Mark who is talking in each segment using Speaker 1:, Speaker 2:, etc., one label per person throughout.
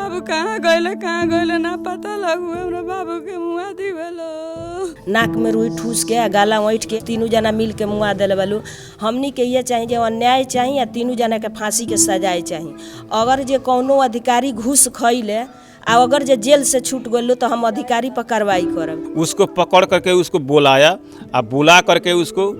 Speaker 1: बाबू कहाँ गए ना पता लगू हमरा बाबू के मुआ दिवेलो।
Speaker 2: नाक में रुई ठूस के गाला ऐंठ के तीनों जना मिल के मुआ दिले बालू। हमनी के ये चाहिए जो अन्याय चाहिए या तीनों जना के फांसी के सजाए चाहिए। अगर जे कौनो अधिकारी घूस खइले और अगर जे जेल से छूट गलो तो हम अधिकारी पर कार्रवाई करब।
Speaker 3: उसको पकड़ करके उसको बुलाया, अब बुला करके उसको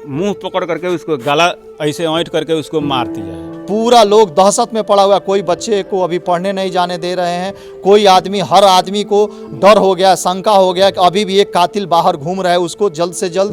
Speaker 3: मुंह पकड़ करके उसको गला ऐसे ऐंठ करके उसको मार दिया है।
Speaker 4: पूरा लोग दहशत में पड़ा हुआ, कोई बच्चे को अभी पढ़ने नहीं जाने दे रहे हैं। कोई आदमी, हर आदमी को डर हो गया, शंका हो गया कि अभी भी एक कातिल बाहर घूम रहा है, उसको जल्द से जल्द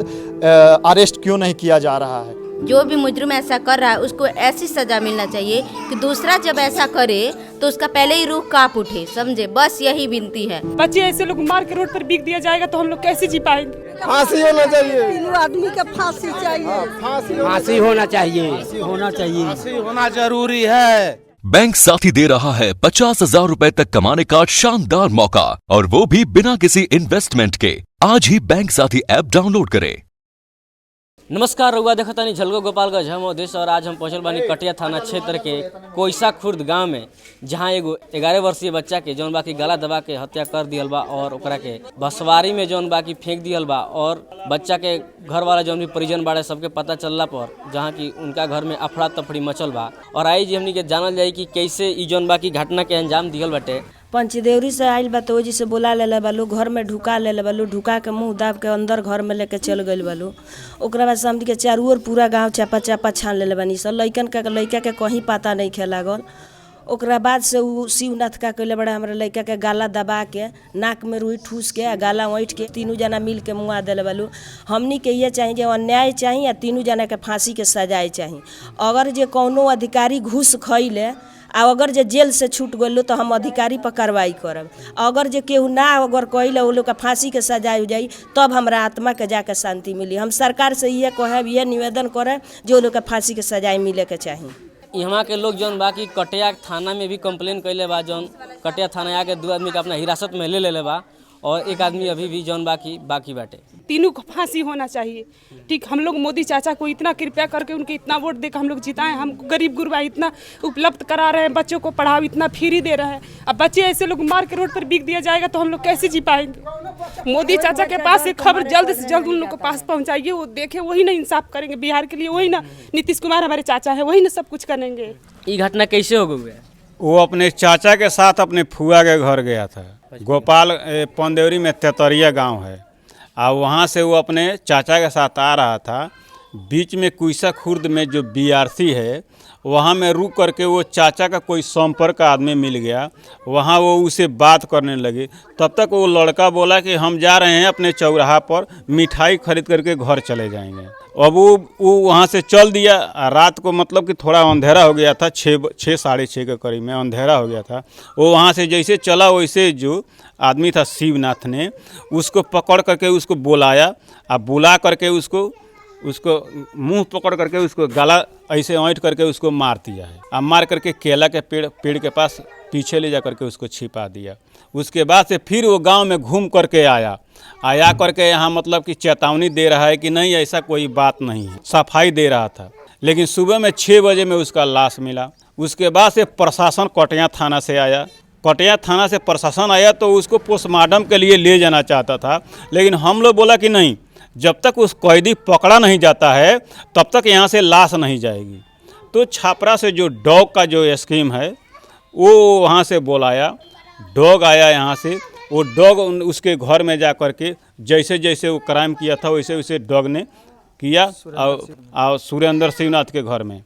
Speaker 4: अरेस्ट क्यों नहीं किया जा रहा है।
Speaker 5: जो भी मुजरिम ऐसा कर रहा है उसको ऐसी सजा मिलना चाहिए कि दूसरा जब ऐसा करे तो उसका पहले ही रूह कांप उठे, समझे। बस यही विनती है।
Speaker 1: बच्चे ऐसे लोग मार के रोड पर बिक दिया जाएगा तो हम लोग कैसे जी पाएंगे।
Speaker 6: फांसी होना चाहिए,
Speaker 1: तीनों आदमी का फांसी चाहिए।
Speaker 6: फांसी होना चाहिए, फांसी होना जरूरी है।
Speaker 7: बैंक साथी दे रहा है 50,000 रुपए तक कमाने का शानदार मौका, और वो भी बिना किसी इन्वेस्टमेंट के। आज ही बैंक साथी ऐप डाउनलोड करें।
Speaker 8: नमस्कार, रउआ देखतानी झलको गोपालगंज हम उद्देश्य, और आज हम पहुंचल बानी कटिया थाना क्षेत्र के कोइसा खुर्द गांव में, जहां एगो 11 वर्षीय बच्चा के जौन बाकी गला दबा के हत्या कर दियल बा और ओकरा के बसवारी में जौन बाकी फेंक दियल बा। और बच्चा के घर वाला जौन भी परिजन बाड़े सबके पता चलला पर जहां की उनका घर में अफड़ा तफड़ी मचल बा। और आई जी हमनी के जानल जाई कि कैसे ई जौन बाकी घटना के अंजाम दियल बाटे।
Speaker 2: पंचदेवरी से आइल बा तो जी से बोला ले बालू, घर में ढुका ले बालू, ढुका के मुंह दाब के अंदर घर में लेके चल गइल बालू। ओकरा बाद समझ के चारू ओर पूरा गांव चापा चापा छान ले बानी सब। लइका के कहीं पता नहीं खे लागल। ओकरा बाद से उ शिवनाथ का कइले बड़ा हमरा लइका के गाला दबा के नाक में रुई ठूस के गाला ऐंठ के तीनों जना मिल के मुआ दिले बालू। हमनी के ये चाहिए जो अन्याय चाहिए या तीनों जना के फांसी के सजाए चाहिए। अगर जे कौनो अधिकारी घूस खइले और अगर जे जेल से छूट गलो तो हम अधिकारी पर कार्रवाई करब। अगर जे केहू ना अगर कइले वो लोग का फांसी के सजा हो जाई तब हमरा आत्मा के जाके शांति मिली। हम सरकार से ये कहब, ये निवेदन करब जो लोग का फांसी के सजाए मिले के चाहिए।
Speaker 8: यहाँ के लोग जौन बाकी कटिया थाना में भी कंप्लेन कैले बा। जौन कटिया थाना आके 2 आदमी के अपना हिरासत में ले ले बा और 1 आदमी अभी भी जौन बाकी बाटे।
Speaker 1: तीनों को फांसी होना चाहिए। ठीक, हम लोग मोदी चाचा को इतना कृपया करके उनके इतना वोट देकर हम लोग जिताएं। हम गरीब गुरबा इतना उपलब्ध करा रहे हैं, बच्चों को पढ़ाओ इतना फ्री दे रहे हैं। अब बच्चे ऐसे लोग मार के रोड पर बिक दिया जाएगा तो हम लोग कैसे जी पाएंगे। मोदी चाचा के पास एक खबर जल्द से जल्द उन लोग के पास पहुंचाइए। वो देखे, वही ना इंसाफ करेंगे बिहार के लिए। वही ना नीतीश कुमार हमारे चाचा है, वही ना सब कुछ करेंगे।
Speaker 8: ये घटना कैसे हो गई?
Speaker 3: वो अपने चाचा के साथ अपने फुआ के घर गया था। गोपाल पंदेवरी में तेतरिया गांव है, और वहाँ से वो अपने चाचा के साथ आ रहा था। बीच में कोइसा खुर्द में जो बीआरसी है वहाँ में रुक करके वो चाचा का कोई संपर्क आदमी मिल गया। वहाँ वो उसे बात करने लगे। तब तक वो लड़का बोला कि हम जा रहे हैं अपने चौराहा पर मिठाई खरीद करके घर चले जाएंगे। अब वो वहाँ से चल दिया। रात को मतलब कि थोड़ा अंधेरा हो गया था, 6 साढ़े 6 के करीब में अंधेरा हो गया था। वो वहाँ से जैसे चला वैसे जो आदमी था शिवनाथ ने उसको पकड़ करके उसको बुलाया, और बुला करके उसको मुंह पकड़ करके उसको गला ऐसे ऐंठ करके उसको मार दिया है। अब मार करके केला के पेड़ के पास पीछे ले जा करके उसको छिपा दिया। उसके बाद से फिर वो गांव में घूम करके आया करके यहाँ मतलब कि चेतावनी दे रहा है कि नहीं ऐसा कोई बात नहीं है, सफाई दे रहा था। लेकिन सुबह में 6 बजे में उसका लाश मिला। उसके बाद से प्रशासन कटिया थाना से आया। कटिया थाना से प्रशासन आया तो उसको पोस्टमार्टम के लिए ले जाना चाहता था, लेकिन हम लोग बोला कि नहीं, जब तक उस कैदी पकड़ा नहीं जाता है तब तक यहाँ से लाश नहीं जाएगी। तो छापरा से जो डॉग का जो स्कीम है वो वहाँ से बुलाया। डॉग आया यहाँ से। वो डॉग उसके घर में जा कर के जैसे जैसे वो क्राइम किया था वैसे वैसे डॉग ने किया। और सुरेंद्र शिवनाथ के घर में,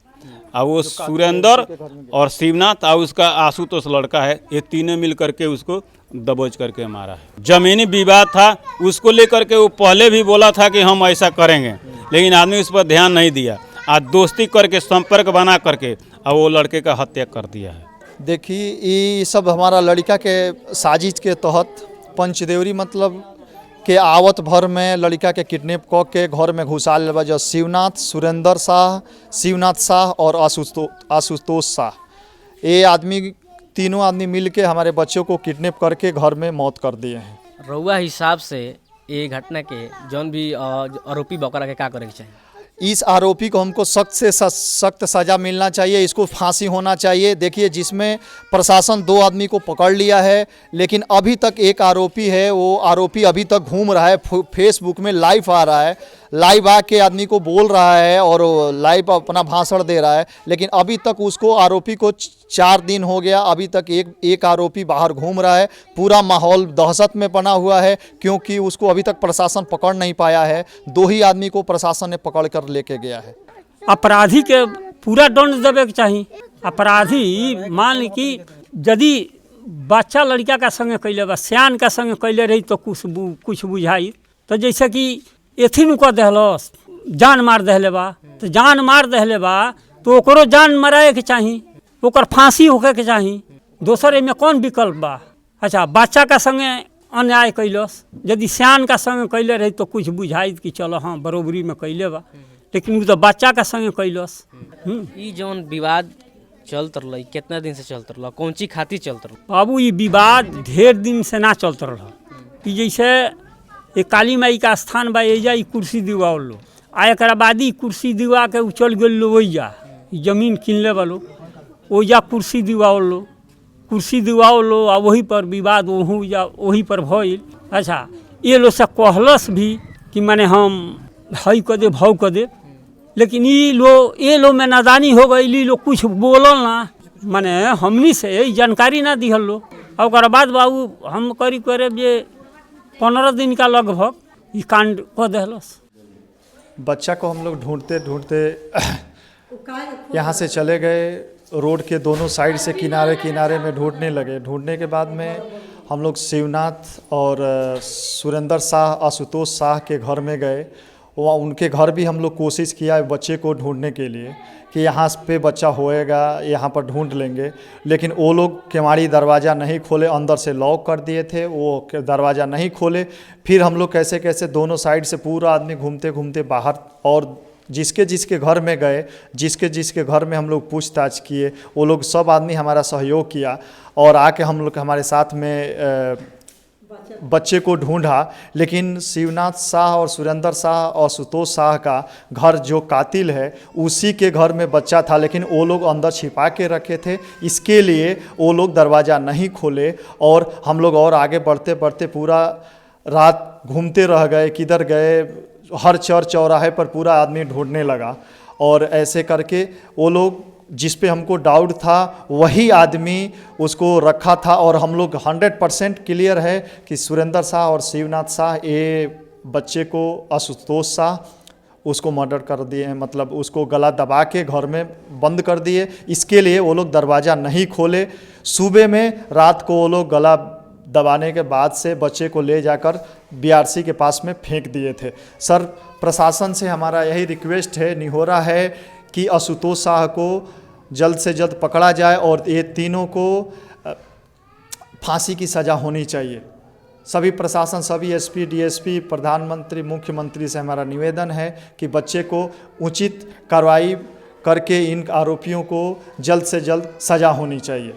Speaker 3: और वो सुरेंद्र और शिवनाथ और उसका आशुतोष लड़का है, ये तीनों मिल करके उसको दबोच करके मारा है। जमीनी विवाद था, उसको लेकर के वो पहले भी बोला था कि हम ऐसा करेंगे, लेकिन आदमी उस पर ध्यान नहीं दिया। आज दोस्ती करके संपर्क बना करके और वो लड़के का हत्या कर दिया है।
Speaker 4: देखिए, ये सब हमारा लड़का के साजिश के तहत पंचदेवरी मतलब के आवत भर में लड़का के किडनैप क के घर में घुसा ले जो शिवनाथ, सुरेंद्र शाह, शिवनाथ शाह और आशुतोष शाह, ये आदमी तीनों आदमी मिल के हमारे बच्चों को किडनैप करके घर में मौत कर दिए हैं।
Speaker 8: रउआ हिसाब से ये घटना के जौन भी आरोपी बकरा के क्या करे के चाहिए?
Speaker 4: इस आरोपी को हमको सख्त से सख्त सज़ा मिलना चाहिए, इसको फांसी होना चाहिए। देखिए जिसमें प्रशासन 2 आदमी को पकड़ लिया है, लेकिन अभी तक एक आरोपी है, वो आरोपी अभी तक घूम रहा है, फेसबुक में लाइव आ रहा है, लाइव आके आदमी को बोल रहा है और लाइव अपना भाषण दे रहा है, लेकिन अभी तक उसको आरोपी को 4 दिन हो गया, अभी तक एक आरोपी बाहर घूम रहा है। पूरा माहौल दहशत में बना हुआ है क्योंकि उसको अभी तक प्रशासन पकड़ नहीं पाया है। 2 ही आदमी को प्रशासन ने पकड़ कर लेके गया है।
Speaker 9: अपराधी के पूरा दंड देवे के चाहिए। अपराधी मान ली कि यदि बच्चा लड़का का संगे कैले बा, सियान का संगे कैले रही तो कुछ बुझाई। तो जैसे कि एथिन को दहलस जान मार दहले बा, तो जान मार दहले बा तो ओकरो जान मराए के चाहिए, ओकर फांसी होके के चाहिए। दोसर एमे कौन विकल्प बा? अच्छा, बच्चा का संगे अन्याय कैलस, यदि सियान का संगे कैले रही तो कुछ बुझाई कि चलो हाँ बरोबरी में कैले बा, लेकिन वो तो बच्चा का संगे कैलस।
Speaker 8: ई जौन विवाद चलत रहा कितना दिन से चलत रहा, कौन ची खातिर चलत रहा?
Speaker 9: बाबू ये विवाद ढेर दिन से ना चलत रहा कि जैसे ये काली माई का स्थान बा, एजा कुर्सी दिवाओ लो, आ एक बाद कुर्सी दिवा के उचल गए लो, वही जमीन किनले वालो ओजा कुर्सी दिवाओ लो, कुर्सी दिवाओ लो, आ वही पर विवाद वही पर भइल। अच्छा, ये लो से कहलस भी कि माने हम हई कर दे भाव कर दे, लेकिन ये लो में नादानी हो गई, लो कुछ बोलल ना, माने हमनी से जानकारी ना दिहल लो। और बाद बाबू हम करी करे जे 15 दिन का लगभग ये कांड कर दहलस।
Speaker 4: बच्चा को हम लोग ढूंढते ढूंढते यहाँ से चले गए, रोड के दोनों साइड से किनारे में ढूंढने लगे। ढूंढने के बाद में हम लोग शिवनाथ और सुरेंद्र शाह, आशुतोष शाह के घर में गए। वहाँ उनके घर भी हम लोग कोशिश किया बच्चे को ढूंढने के लिए कि यहाँ पे बच्चा होएगा, यहाँ पर ढूंढ लेंगे, लेकिन वो लोग केवाड़ी दरवाज़ा नहीं खोले, अंदर से लॉक कर दिए थे, वो दरवाज़ा नहीं खोले। फिर हम लोग कैसे कैसे दोनों साइड से पूरा आदमी घूमते घूमते बाहर, और जिसके घर में गए, जिसके घर में हम लोग पूछताछ किए, वो लोग सब आदमी हमारा सहयोग किया और आके हम लोग हमारे साथ में बच्चे को ढूंढा। लेकिन शिवनाथ शाह और सुरेंद्र शाह और आशुतोष शाह का घर जो कातिल है उसी के घर में बच्चा था, लेकिन वो लोग अंदर छिपा के रखे थे, इसके लिए वो लोग दरवाज़ा नहीं खोले। और हम लोग और आगे बढ़ते बढ़ते पूरा रात घूमते रह गए, किधर गए, हर चौराहे पर पूरा आदमी ढूंढने लगा। और ऐसे करके वो लोग जिस पे हमको डाउट था वही आदमी उसको रखा था, और हम लोग 100% क्लियर है कि सुरेंद्र शाह और शिवनाथ शाह ये बच्चे को, आशुतोष शाह उसको मर्डर कर दिए, मतलब उसको गला दबा के घर में बंद कर दिए। इसके लिए वो लोग दरवाज़ा नहीं खोले। सुबह में रात को वो लोग गला दबाने के बाद से बच्चे को ले जाकर BRC के पास में फेंक दिए थे। सर, प्रशासन से हमारा यही रिक्वेस्ट है, निहोरा है कि आशुतोष शाह को जल्द से जल्द पकड़ा जाए और ये तीनों को फांसी की सज़ा होनी चाहिए। सभी प्रशासन, सभी SP, DSP, प्रधानमंत्री, मुख्यमंत्री से हमारा निवेदन है कि बच्चे को उचित कार्रवाई करके इन आरोपियों को जल्द से जल्द सज़ा होनी चाहिए।